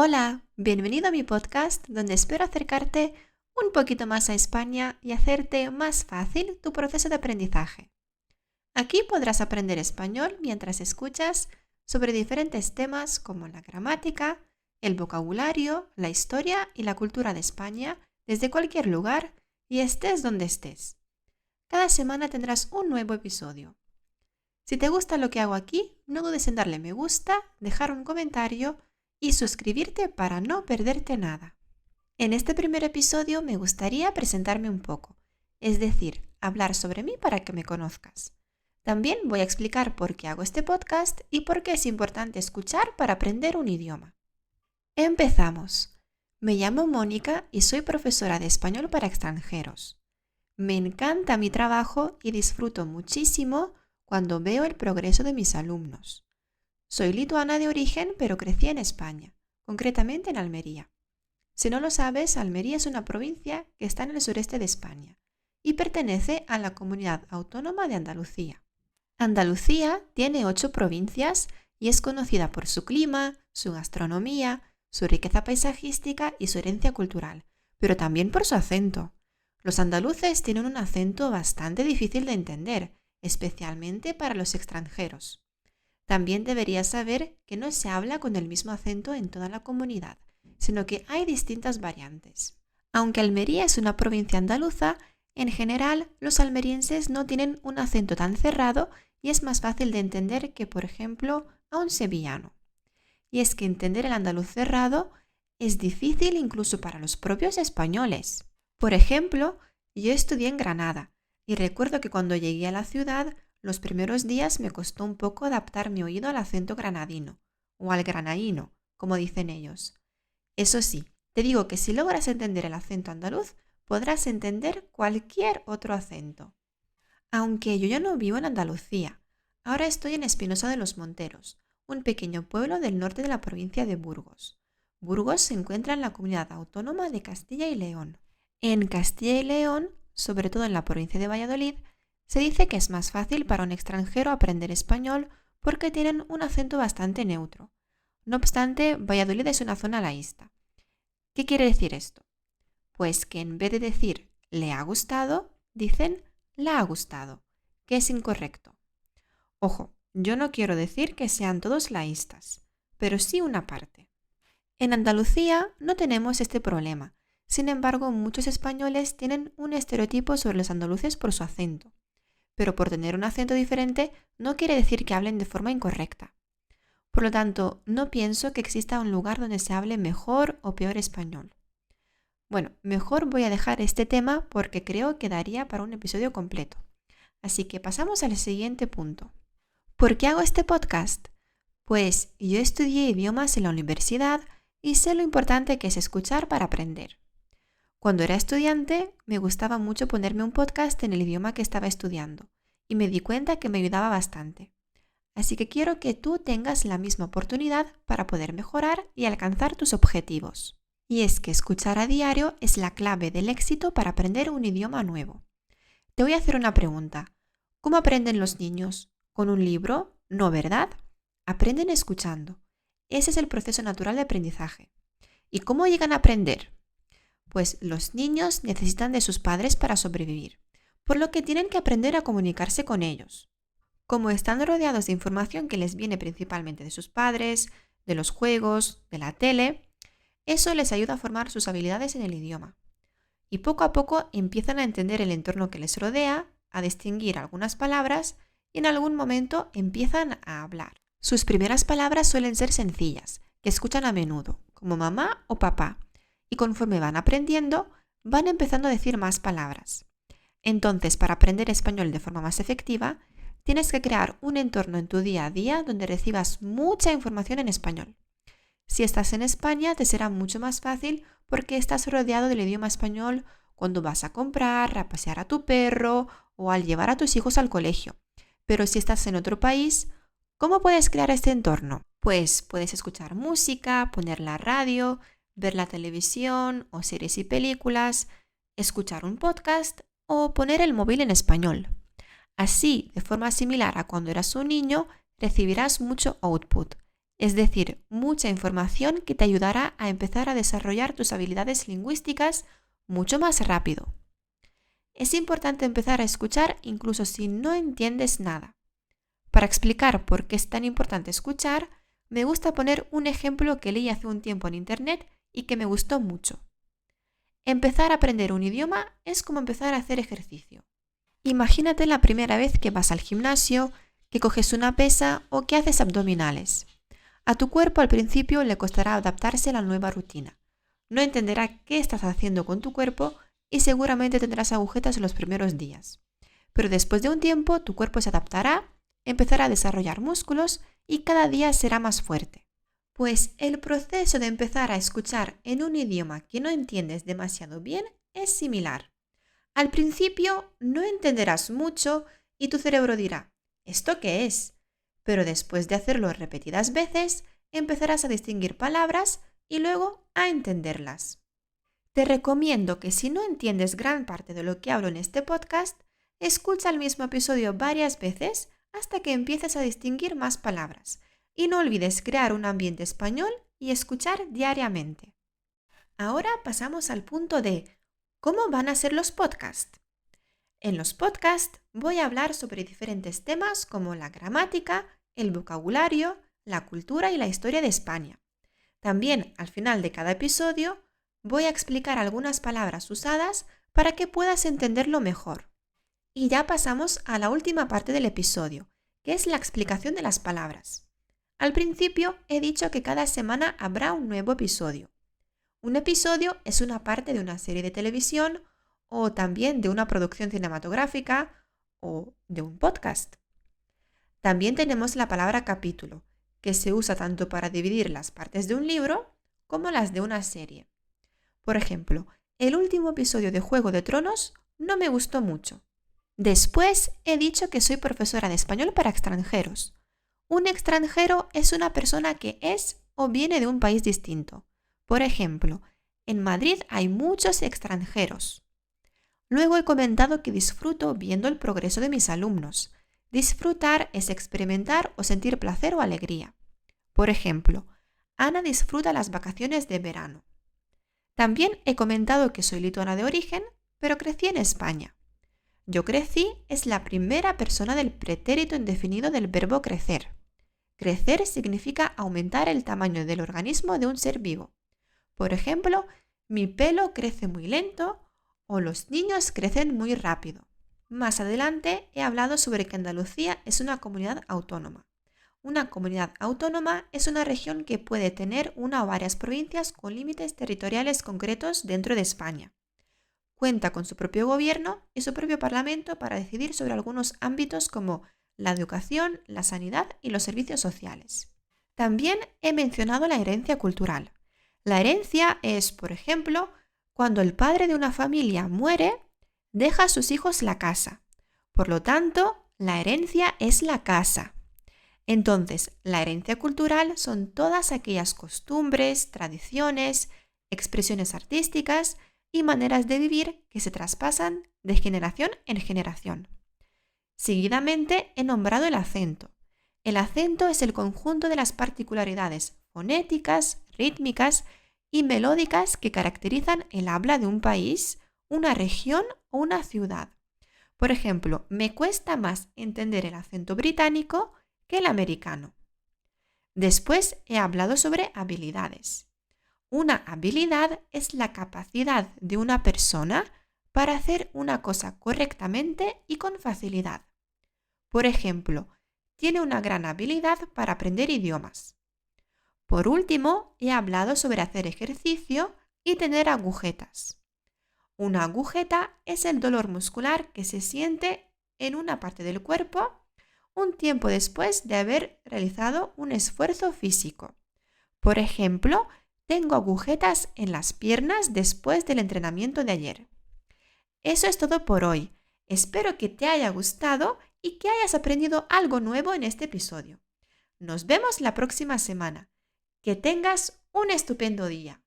Hola, bienvenido a mi podcast donde espero acercarte un poquito más a España y hacerte más fácil tu proceso de aprendizaje. Aquí podrás aprender español mientras escuchas sobre diferentes temas como la gramática, el vocabulario, la historia y la cultura de España desde cualquier lugar y estés donde estés. Cada semana tendrás un nuevo episodio. Si te gusta lo que hago aquí, no dudes en darle me gusta, dejar un comentario y suscribirte para no perderte nada. En este primer episodio me gustaría presentarme un poco, es decir, hablar sobre mí para que me conozcas. También voy a explicar por qué hago este podcast y por qué es importante escuchar para aprender un idioma. Empezamos. Me llamo Mónica y soy profesora de español para extranjeros. Me encanta mi trabajo y disfruto muchísimo cuando veo el progreso de mis alumnos. Soy lituana de origen, pero crecí en España, concretamente en Almería. Si no lo sabes, Almería es una provincia que está en el sureste de España y pertenece a la comunidad autónoma de Andalucía. Andalucía tiene 8 provincias y es conocida por su clima, su gastronomía, su riqueza paisajística y su herencia cultural, pero también por su acento. Los andaluces tienen un acento bastante difícil de entender, especialmente para los extranjeros. También deberías saber que no se habla con el mismo acento en toda la comunidad, sino que hay distintas variantes. Aunque Almería es una provincia andaluza, en general los almerienses no tienen un acento tan cerrado y es más fácil de entender que, por ejemplo, a un sevillano. Y es que entender el andaluz cerrado es difícil incluso para los propios españoles. Por ejemplo, yo estudié en Granada y recuerdo que cuando llegué a la ciudad, los primeros días me costó un poco adaptar mi oído al acento granadino, o al granaíno, como dicen ellos. Eso sí, te digo que si logras entender el acento andaluz, podrás entender cualquier otro acento. Aunque yo ya no vivo en Andalucía, ahora estoy en Espinosa de los Monteros, un pequeño pueblo del norte de la provincia de Burgos. Burgos se encuentra en la comunidad autónoma de Castilla y León. En Castilla y León, sobre todo en la provincia de Valladolid, se dice que es más fácil para un extranjero aprender español porque tienen un acento bastante neutro. No obstante, Valladolid es una zona laísta. ¿Qué quiere decir esto? Pues que en vez de decir le ha gustado, dicen la ha gustado, que es incorrecto. Ojo, yo no quiero decir que sean todos laístas, pero sí una parte. En Andalucía no tenemos este problema. Sin embargo, muchos españoles tienen un estereotipo sobre los andaluces por su acento. Pero por tener un acento diferente no quiere decir que hablen de forma incorrecta. Por lo tanto, no pienso que exista un lugar donde se hable mejor o peor español. Bueno, mejor voy a dejar este tema porque creo que daría para un episodio completo. Así que pasamos al siguiente punto. ¿Por qué hago este podcast? Pues yo estudié idiomas en la universidad y sé lo importante que es escuchar para aprender. Cuando era estudiante, me gustaba mucho ponerme un podcast en el idioma que estaba estudiando y me di cuenta que me ayudaba bastante. Así que quiero que tú tengas la misma oportunidad para poder mejorar y alcanzar tus objetivos. Y es que escuchar a diario es la clave del éxito para aprender un idioma nuevo. Te voy a hacer una pregunta. ¿Cómo aprenden los niños? ¿Con un libro? No, ¿verdad? Aprenden escuchando. Ese es el proceso natural de aprendizaje. ¿Y cómo llegan a aprender? Pues los niños necesitan de sus padres para sobrevivir, por lo que tienen que aprender a comunicarse con ellos. Como están rodeados de información que les viene principalmente de sus padres, de los juegos, de la tele, eso les ayuda a formar sus habilidades en el idioma. Y poco a poco empiezan a entender el entorno que les rodea, a distinguir algunas palabras y en algún momento empiezan a hablar. Sus primeras palabras suelen ser sencillas, que escuchan a menudo, como mamá o papá. Y conforme van aprendiendo, van empezando a decir más palabras. Entonces, para aprender español de forma más efectiva, tienes que crear un entorno en tu día a día donde recibas mucha información en español. Si estás en España, te será mucho más fácil porque estás rodeado del idioma español cuando vas a comprar, a pasear a tu perro o al llevar a tus hijos al colegio. Pero si estás en otro país, ¿cómo puedes crear este entorno? Pues puedes escuchar música, poner la radio, ver la televisión o series y películas, escuchar un podcast o poner el móvil en español. Así, de forma similar a cuando eras un niño, recibirás mucho output. es decir, mucha información que te ayudará a empezar a desarrollar tus habilidades lingüísticas mucho más rápido. Es importante empezar a escuchar incluso si no entiendes nada. Para explicar por qué es tan importante escuchar, me gusta poner un ejemplo que leí hace un tiempo en internet y que me gustó mucho. Empezar a aprender un idioma es como empezar a hacer ejercicio. Imagínate la primera vez que vas al gimnasio, que coges una pesa o que haces abdominales. A tu cuerpo al principio le costará adaptarse a la nueva rutina. No entenderá qué estás haciendo con tu cuerpo y seguramente tendrás agujetas en los primeros días. Pero después de un tiempo tu cuerpo se adaptará, empezará a desarrollar músculos y cada día será más fuerte. Pues el proceso de empezar a escuchar en un idioma que no entiendes demasiado bien es similar. Al principio no entenderás mucho y tu cerebro dirá, ¿esto qué es? Pero después de hacerlo repetidas veces, empezarás a distinguir palabras y luego a entenderlas. Te recomiendo que si no entiendes gran parte de lo que hablo en este podcast, escucha el mismo episodio varias veces hasta que empieces a distinguir más palabras. Y no olvides crear un ambiente español y escuchar diariamente. Ahora pasamos al punto de ¿cómo van a ser los podcasts? En los podcasts voy a hablar sobre diferentes temas como la gramática, el vocabulario, la cultura y la historia de España. También al final de cada episodio voy a explicar algunas palabras usadas para que puedas entenderlo mejor. Y ya pasamos a la última parte del episodio, que es la explicación de las palabras. Al principio he dicho que cada semana habrá un nuevo episodio. Un episodio es una parte de una serie de televisión o también de una producción cinematográfica o de un podcast. También tenemos la palabra capítulo, que se usa tanto para dividir las partes de un libro como las de una serie. Por ejemplo, el último episodio de Juego de Tronos no me gustó mucho. Después he dicho que soy profesora de español para extranjeros. Un extranjero es una persona que es o viene de un país distinto. Por ejemplo, en Madrid hay muchos extranjeros. Luego he comentado que disfruto viendo el progreso de mis alumnos. Disfrutar es experimentar o sentir placer o alegría. Por ejemplo, Ana disfruta las vacaciones de verano. También he comentado que soy lituana de origen, pero crecí en España. Yo crecí es la primera persona del pretérito indefinido del verbo crecer. Crecer significa aumentar el tamaño del organismo de un ser vivo. Por ejemplo, mi pelo crece muy lento o los niños crecen muy rápido. Más adelante he hablado sobre que Andalucía es una comunidad autónoma. Una comunidad autónoma es una región que puede tener una o varias provincias con límites territoriales concretos dentro de España. Cuenta con su propio gobierno y su propio parlamento para decidir sobre algunos ámbitos como la educación, la sanidad y los servicios sociales. También he mencionado la herencia cultural. La herencia es, por ejemplo, cuando el padre de una familia muere, deja a sus hijos la casa. Por lo tanto, la herencia es la casa. Entonces, la herencia cultural son todas aquellas costumbres, tradiciones, expresiones artísticas y maneras de vivir que se traspasan de generación en generación. Seguidamente he nombrado el acento. El acento es el conjunto de las particularidades fonéticas, rítmicas y melódicas que caracterizan el habla de un país, una región o una ciudad. Por ejemplo, me cuesta más entender el acento británico que el americano. Después he hablado sobre habilidades. Una habilidad es la capacidad de una persona para hacer una cosa correctamente y con facilidad. Por ejemplo, tiene una gran habilidad para aprender idiomas. Por último, he hablado sobre hacer ejercicio y tener agujetas. Una agujeta es el dolor muscular que se siente en una parte del cuerpo un tiempo después de haber realizado un esfuerzo físico. Por ejemplo, tengo agujetas en las piernas después del entrenamiento de ayer. Eso es todo por hoy. Espero que te haya gustado y que hayas aprendido algo nuevo en este episodio. Nos vemos la próxima semana. Que tengas un estupendo día.